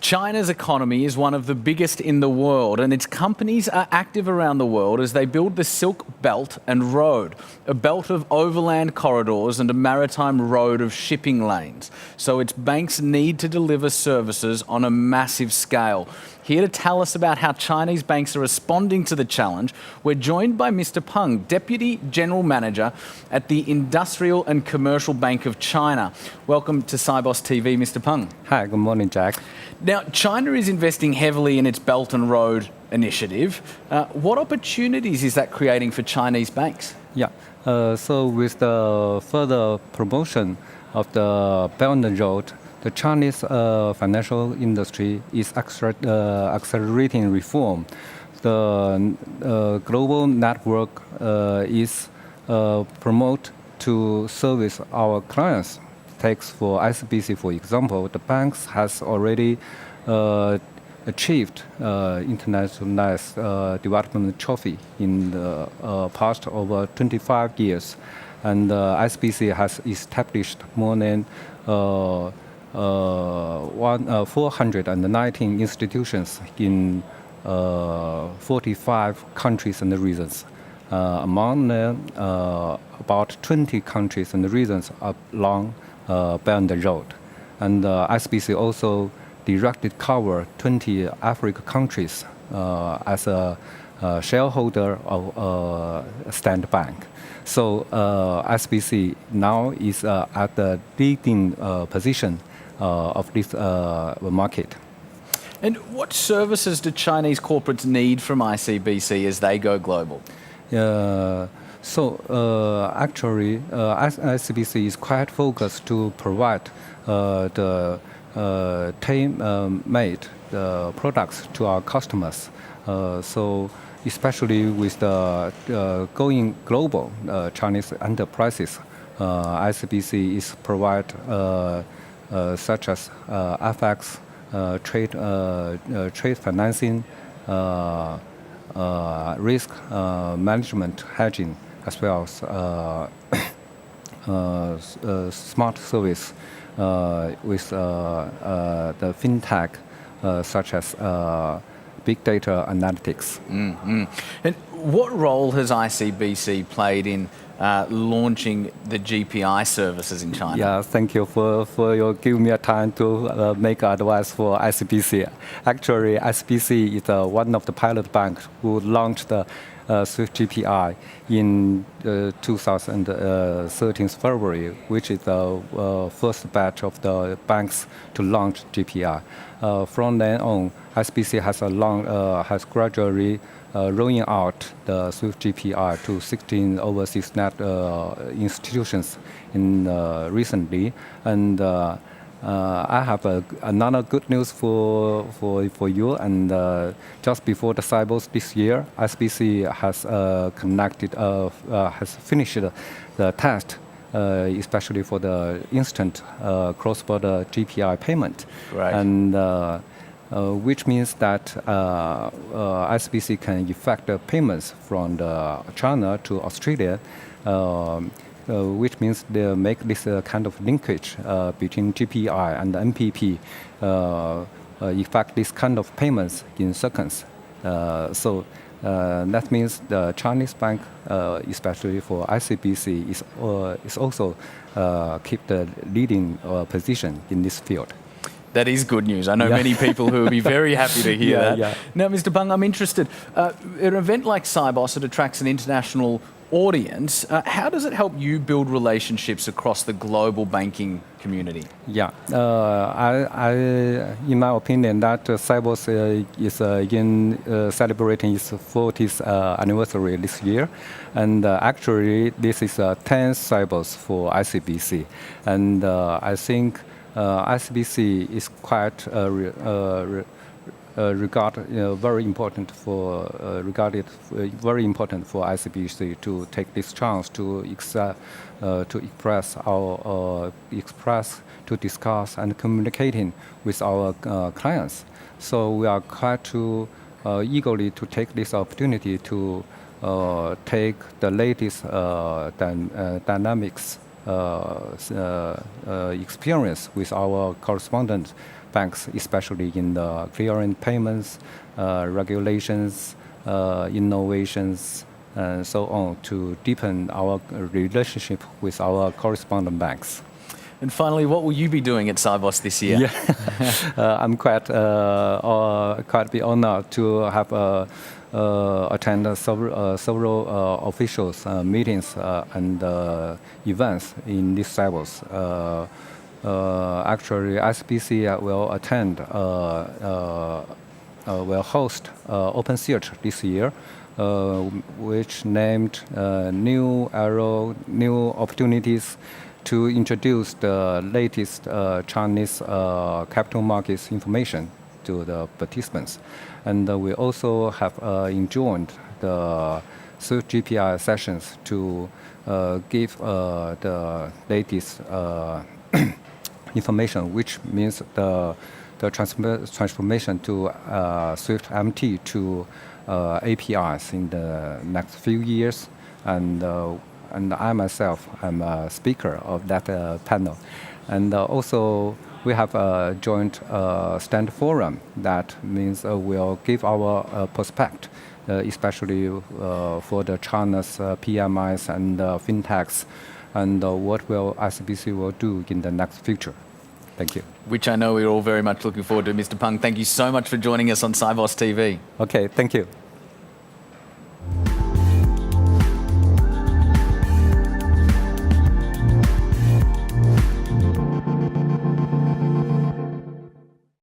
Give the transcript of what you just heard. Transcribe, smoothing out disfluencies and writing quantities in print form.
China's economy is one of the biggest in the world, and its companies are active around the world as they build the Silk Belt and Road, a belt of overland corridors and a maritime road of shipping lanes. So its banks need to deliver services on a massive scale. Here to tell us about how Chinese banks are responding to the challenge, we're joined by Mr. Peng, Deputy General Manager at the Industrial and Commercial Bank of China. Welcome to Sibos TV, Mr. Peng. Hi, good morning, Jack. Now, China is investing heavily in its Belt and Road initiative. What opportunities is that creating for Chinese banks? Yeah, so with the further promotion of the Belt and Road, the Chinese financial industry is accelerating reform. The global network is promoted to service our clients. Takes for ICBC, for example, the banks has already achieved internationalized development trophy in the past over 25 years. And ICBC has established more than 419 institutions in 45 countries and regions. Among them, about 20 countries and regions along Belt and Road. And ICBC also directly cover 20 African countries as a shareholder of Standard Bank. So ICBC now is at the leading position of this market. And what services do Chinese corporates need from ICBC as they go global? Actually, ICBC is quite focused to provide the tailor-made products to our customers. So especially with the going global Chinese enterprises, ICBC is provide such as FX, trade financing, risk management hedging, as well as smart service with the fintech such as big data analytics. Mm-hmm. And what role has ICBC played in launching the GPI services in China? Yeah, thank you for your giving me a time to make advice for ICBC. Actually, ICBC is one of the pilot banks who launched the Swift GPI in 2013 February, which is the first batch of the banks to launch GPI. From then on, ICBC has gradually rolling out the Swift GPI to 16 overseas net institutions recently, and I have another good news for you. And just before the Sibos this year, ICBC has finished the test, especially for the instant cross-border GPI payment. Right. And which means that ICBC can effect the payments from China to Australia, which means they make this kind of linkage between GPI and MPP, effect this kind of payments in seconds. So that means the Chinese bank, especially for ICBC, is also keep the leading position in this field. That is good news. I know many people who will be very happy to hear that. Yeah. Now, Mr. Peng, I'm interested. An event like Sibos, it attracts an international audience. How does it help you build relationships across the global banking community? Yeah, in my opinion, that Sibos is again celebrating its 40th anniversary this year, and actually this is 10th Sibos for ICBC, and I think ICBC is quite regarded very important for ICBC to take this chance to discuss and communicating with our clients. So we are quite eagerly to take this opportunity to take the latest dynamics experience with our correspondent banks, especially in the clearing payments, regulations, innovations, and so on, to deepen our relationship with our correspondent banks. And finally, what will you be doing at Sibos this year? Yeah, I'm quite be honored to have attend several officials meetings and events in this Sibos. Actually, SBC will attend, will host Open Search this year, which named New Arrow, New Opportunities, to introduce the latest Chinese capital markets information to the participants. And we also have enjoined the Swift GPI sessions to give the latest information, which means the transformation to Swift MT to APIs in the next few years. And I myself am a speaker of that panel. And also we have a joint stand forum. That means we'll give our perspective, especially for the China's PMIs and fintechs, and what will SBC will do in the next future. Thank you. Which I know we're all very much looking forward to. Mr. Peng, thank you so much for joining us on Sibos TV. Okay, thank you.